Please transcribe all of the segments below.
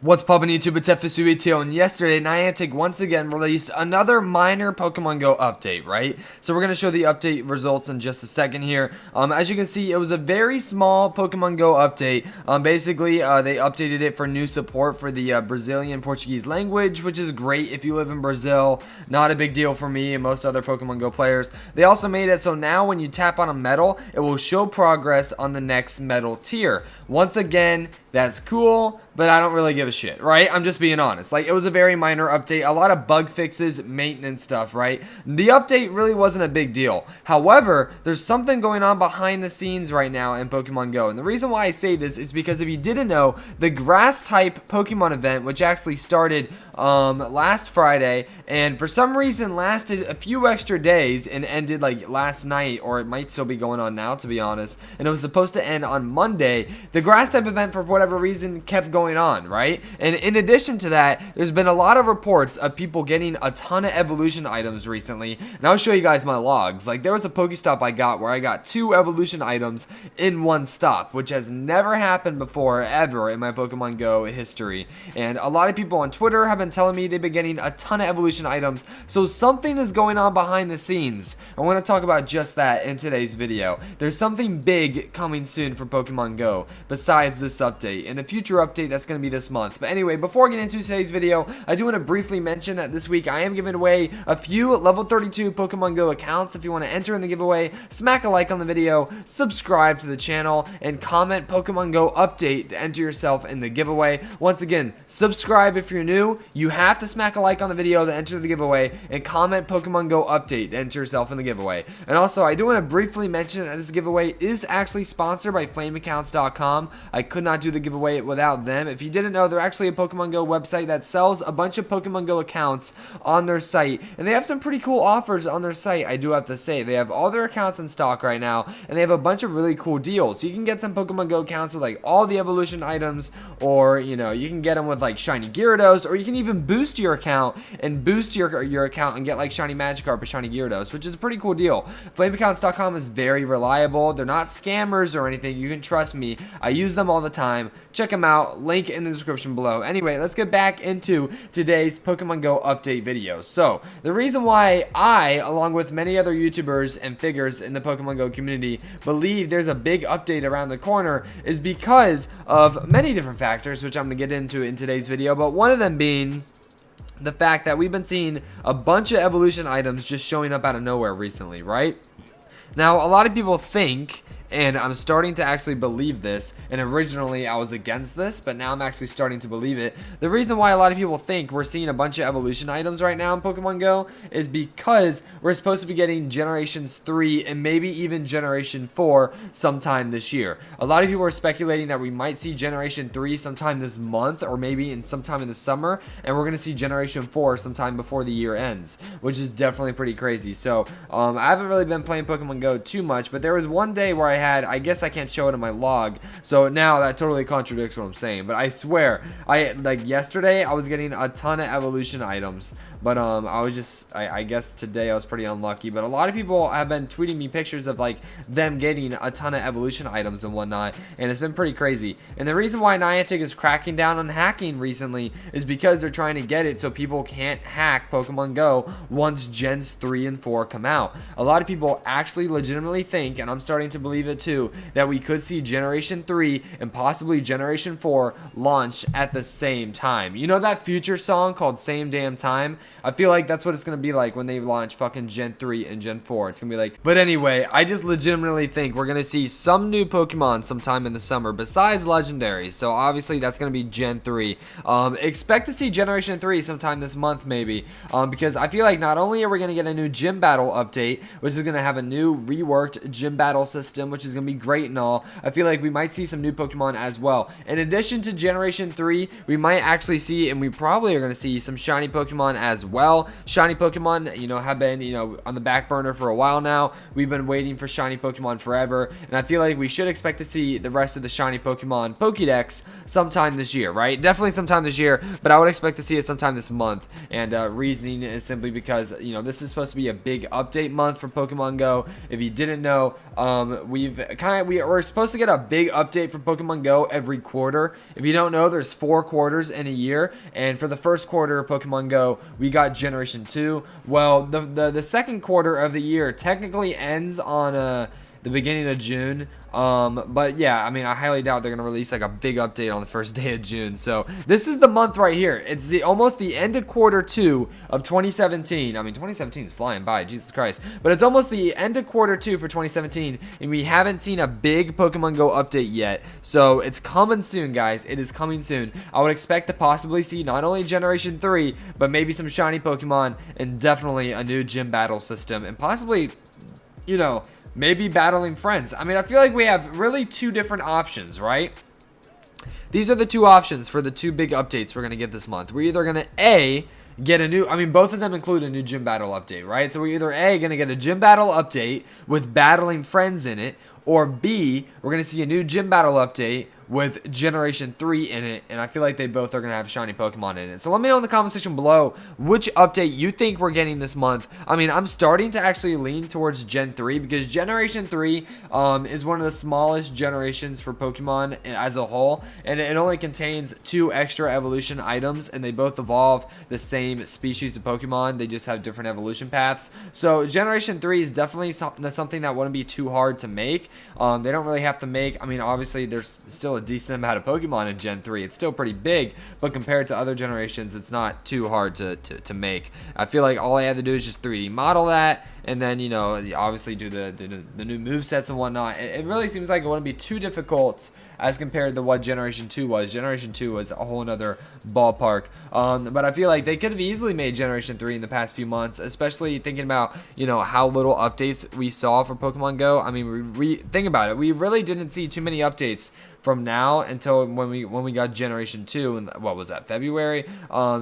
What's poppin' YouTube? It's FSUETO, and yesterday Niantic once again released another minor Pokemon Go update, right? So we're going to show the update results in just a second here. As you can see, it was a very small Pokemon Go update. Basically, they updated it for new support for the Brazilian Portuguese language, which is great if you live in Brazil. Not a big deal for me and most other Pokemon Go players. They also made it so now when you tap on a medal, it will show progress on the next medal tier. Once again, that's cool, but I don't really give a shit, right? I'm just being honest. Like, it was a very minor update, a lot of bug fixes, maintenance stuff, right? The update really wasn't a big deal. However, there's something going on behind the scenes right now in Pokemon Go. And the reason why I say this is because if you didn't know, the grass type Pokemon event, which actually started last Friday, and for some reason lasted a few extra days and ended like last night, or it might still be going on now, to be honest, and it was supposed to end on Monday. The grass type event, for whatever reason, kept going on, right? And in addition to that, there's been a lot of reports of people getting a ton of evolution items recently, and I'll show you guys my logs. Like, there was a Pokestop I got where I got 2 evolution items in one stop, which has never happened before ever in my Pokemon Go history. And a lot of people on Twitter have been telling me they've been getting a ton of evolution items, so something is going on behind the scenes. I want to talk about just that in today's video. There's something big coming soon for Pokemon Go besides this update, and the future update that's going to be this month. But anyway, before I get into today's video, I do want to briefly mention that this week I am giving away a few level 32 Pokemon Go accounts. If you want to enter in the giveaway, smack a like on the video, subscribe to the channel, and comment Pokemon Go update to enter yourself in the giveaway. Once again, subscribe if you're new. You have to smack a like on the video to enter the giveaway, and comment Pokemon Go update to enter yourself in the giveaway. And also, I do want to briefly mention that this giveaway is actually sponsored by flameaccounts.com. I could not do the giveaway without them. If you didn't know, they're actually a Pokemon Go website that sells a bunch of Pokemon Go accounts on their site, and they have some pretty cool offers on their site. I do have to say, they have all their accounts in stock right now, and they have a bunch of really cool deals. So you can get some Pokemon Go accounts with like all the evolution items, or you know, you can get them with like shiny Gyarados, or you can even boost your account and boost your account and get like shiny Magikarp or shiny Gyarados, which is a pretty cool deal. Flameaccounts.com is very reliable. They're not scammers or anything. You can trust me. I use them all the time. Check them out. Link in the description below. Anyway, let's get back into today's Pokemon Go update video. So, the reason why I, along with many other YouTubers and figures in the Pokemon Go community, believe there's a big update around the corner is because of many different factors, which I'm going to get into in today's video, but one of them being the fact that we've been seeing a bunch of evolution items just showing up out of nowhere recently, right? Now, a lot of people think, and I'm starting to actually believe this, and originally I was against this, but now I'm actually starting to believe it. The reason why a lot of people think we're seeing a bunch of evolution items right now in Pokemon Go is because we're supposed to be getting Generations 3 and maybe even Generation 4 sometime this year. A lot of people are speculating that we might see Generation 3 sometime this month, or maybe sometime in the summer, and we're going to see Generation 4 sometime before the year ends, which is definitely pretty crazy. So, I haven't really been playing Pokemon Go too much, but there was one day where I guess I can't show it in my log, so now that totally contradicts what I'm saying, but I swear, like yesterday, I was getting a ton of evolution items, but I guess today I was pretty unlucky. But a lot of people have been tweeting me pictures of like them getting a ton of evolution items and whatnot, and it's been pretty crazy. And the reason why Niantic is cracking down on hacking recently is because they're trying to get it so people can't hack Pokemon Go once Gens 3 and 4 come out. A lot of people actually legitimately think, and I'm starting to believe it too, that we could see Generation 3 and possibly Generation 4 launch at the same time. You know that Future song called Same Damn Time? I feel like that's what it's going to be like when they launch fucking Gen 3 and Gen 4. It's going to be like, but anyway, I just legitimately think we're going to see some new Pokemon sometime in the summer besides legendaries. So obviously that's going to be Gen 3. Expect to see Generation 3 sometime this month maybe, because I feel like not only are we going to get a new gym battle update, which is going to have a new reworked gym battle system, which is going to be great and all, I feel like we might see some new Pokemon as well. In addition to Generation 3, we might actually see, and we probably are going to see, some shiny Pokemon as well. Shiny Pokemon, you know, have been, you know, on the back burner for a while now. We've been waiting for shiny Pokemon forever, and I feel like we should expect to see the rest of the shiny Pokemon Pokédex sometime this year, right? Definitely sometime this year, but I would expect to see it sometime this month. And reasoning is simply because, you know, this is supposed to be a big update month for Pokemon Go. If you didn't know, We're supposed to get a big update for Pokemon Go every quarter. If you don't know, there's 4 quarters in a year, and for the first quarter of Pokemon Go, we got Generation 2. Well, the second quarter of the year technically ends on the beginning of June. But yeah, I mean, I highly doubt they're gonna release like a big update on the first day of June. So this is the month right here. It's almost the end of quarter 2 of 2017. I mean, 2017 is flying by, Jesus Christ. But it's almost the end of quarter 2 for 2017, and we haven't seen a big Pokemon Go update yet. So it's coming soon, guys. It is coming soon. I would expect to possibly see not only Generation 3, but maybe some shiny Pokemon, and definitely a new gym battle system, and possibly, you know, maybe battling friends. I mean, I feel like we have really 2 different options, right? These are the 2 options for the 2 big updates we're going to get this month. We're either going to, A, get a new, I mean, both of them include a new gym battle update, right? So we're either, A, going to get a gym battle update with battling friends in it, or B, we're going to see a new gym battle update with Generation 3 in it, and I feel like they both are going to have shiny Pokemon in it. So let me know in the comment section below which update you think we're getting this month. I mean, I'm starting to actually lean towards Gen 3 because Generation 3 is one of the smallest generations for Pokemon as a whole, and it only contains 2 extra evolution items, and they both evolve the same species of Pokemon. They just have different evolution paths. So Generation 3 is definitely something that wouldn't be too hard to make. They don't really have to make, I mean, obviously there's still a decent amount of Pokemon in Gen 3. It's still pretty big, but compared to other generations, it's not too hard to make. I feel like all I had to do is just 3D model that, and then, you know, obviously do the new movesets and whatnot. It really seems like it wouldn't be too difficult as compared to what Generation 2 was. Generation 2 was a whole nother ballpark. But I feel like they could have easily made Generation 3 in the past few months, especially thinking about, you know, how little updates we saw for Pokemon Go. I mean, we think about it. We really didn't see too many updates from now until when we got Generation 2, and what was that, February?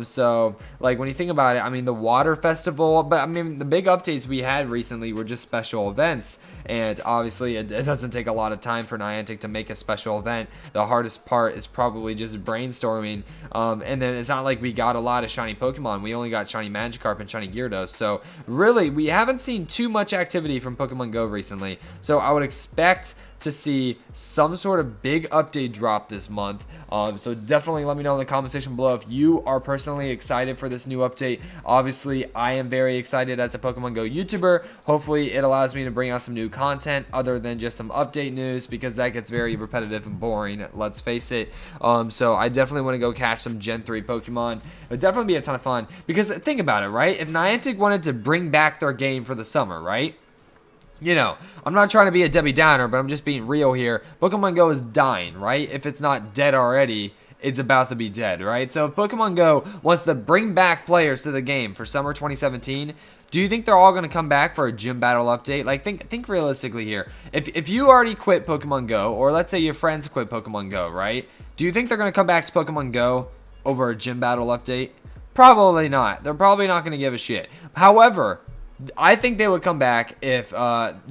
So like when you think about it, I mean, the water festival, but I mean the big updates we had recently were just special events, and obviously it doesn't take a lot of time for Niantic to make a special event. The hardest part is probably just brainstorming, and then it's not like we got a lot of shiny Pokemon. We only got shiny Magikarp and shiny Gyarados, so really we haven't seen too much activity from Pokemon Go recently. So I would expect to see some sort of big update drop this month. So definitely let me know in the comment section below if you are personally excited for this new update. Obviously, I am very excited as a Pokemon Go YouTuber. Hopefully, it allows me to bring out some new content other than just some update news, because that gets very repetitive and boring, let's face it. So I definitely want to go catch some Gen 3 Pokemon. It would definitely be a ton of fun, because think about it, right? If Niantic wanted to bring back their game for the summer, right? You know, I'm not trying to be a Debbie Downer, but I'm just being real here. Pokemon Go is dying, right? If it's not dead already, it's about to be dead, right? So if Pokemon Go wants to bring back players to the game for summer 2017, do you think they're all going to come back for a gym battle update? Like, think realistically here. If you already quit Pokemon Go, or let's say your friends quit Pokemon Go, right? Do you think they're going to come back to Pokemon Go over a gym battle update? Probably not. They're probably not going to give a shit. However, I think they would come back if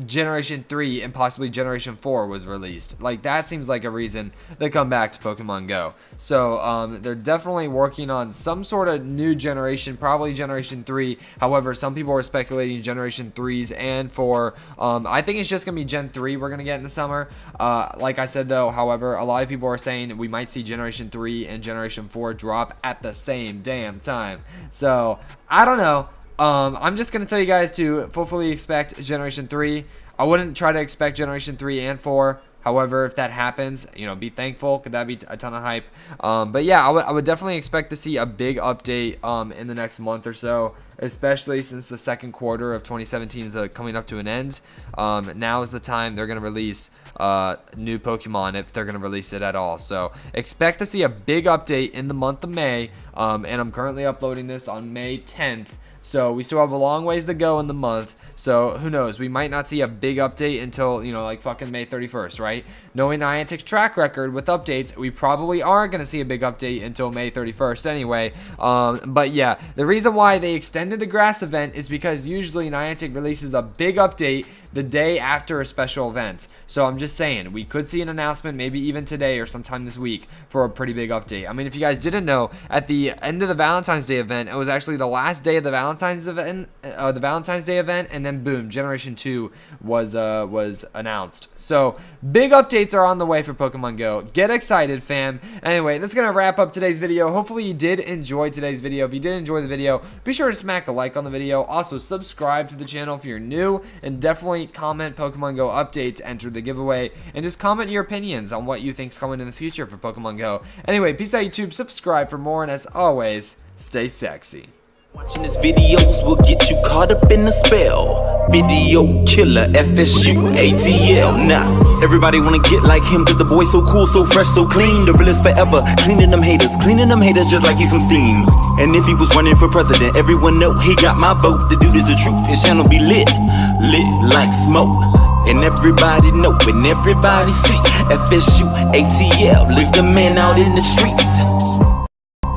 Generation 3 and possibly Generation 4 was released. Like, that seems like a reason they come back to Pokemon Go. So they're definitely working on some sort of new generation, probably Generation 3. However, some people are speculating Generation 3s and 4. I think it's just going to be Gen 3 we're going to get in the summer. Like I said, though, however, a lot of people are saying we might see Generation 3 and Generation 4 drop at the same damn time. So, I don't know. I'm just going to tell you guys to fully expect Generation 3. I wouldn't try to expect Generation 3 and 4. However, if that happens, you know, be thankful. Could that be a ton of hype? But yeah, I would definitely expect to see a big update in the next month or so, especially since the second quarter of 2017 is coming up to an end. Now is the time they're going to release new Pokemon, if they're going to release it at all. So expect to see a big update in the month of May, and I'm currently uploading this on May 10th. So we still have a long ways to go in the month. So who knows? We might not see a big update until, you know, like fucking May 31st, right? Knowing Niantic's track record with updates, we probably aren't going to see a big update until May 31st anyway. But yeah, the reason why they extended the grass event is because usually Niantic releases a big update the day after a special event. So I'm just saying, we could see an announcement maybe even today or sometime this week for a pretty big update. I mean, if you guys didn't know, at the end of the Valentine's Day event, it was actually the last day of the Valentine's Day event, and then boom, Generation 2 was announced. So big updates are on the way for Pokemon Go. Get excited, fam. Anyway, that's gonna wrap up today's video. Hopefully you did enjoy today's video. If you did enjoy the video, be sure to smack a like on the video. Also, subscribe to the channel if you're new, and definitely comment Pokemon Go update to enter the giveaway, and just comment your opinions on what you think's coming in the future for Pokemon Go. Anyway, peace out, YouTube. Subscribe for more, and as always, stay sexy. Watching these videos will get you caught up in the spell. Video killer, FSU, ATL. Now, everybody wanna get like him, cause the boy's so cool, so fresh, so clean. The realest forever, cleaning them haters just like he's some steam. And if he was running for president, everyone know he got my vote. The dude is the truth, his channel be lit like smoke. And everybody know, and everybody see, FSU, ATL is the man out in the streets.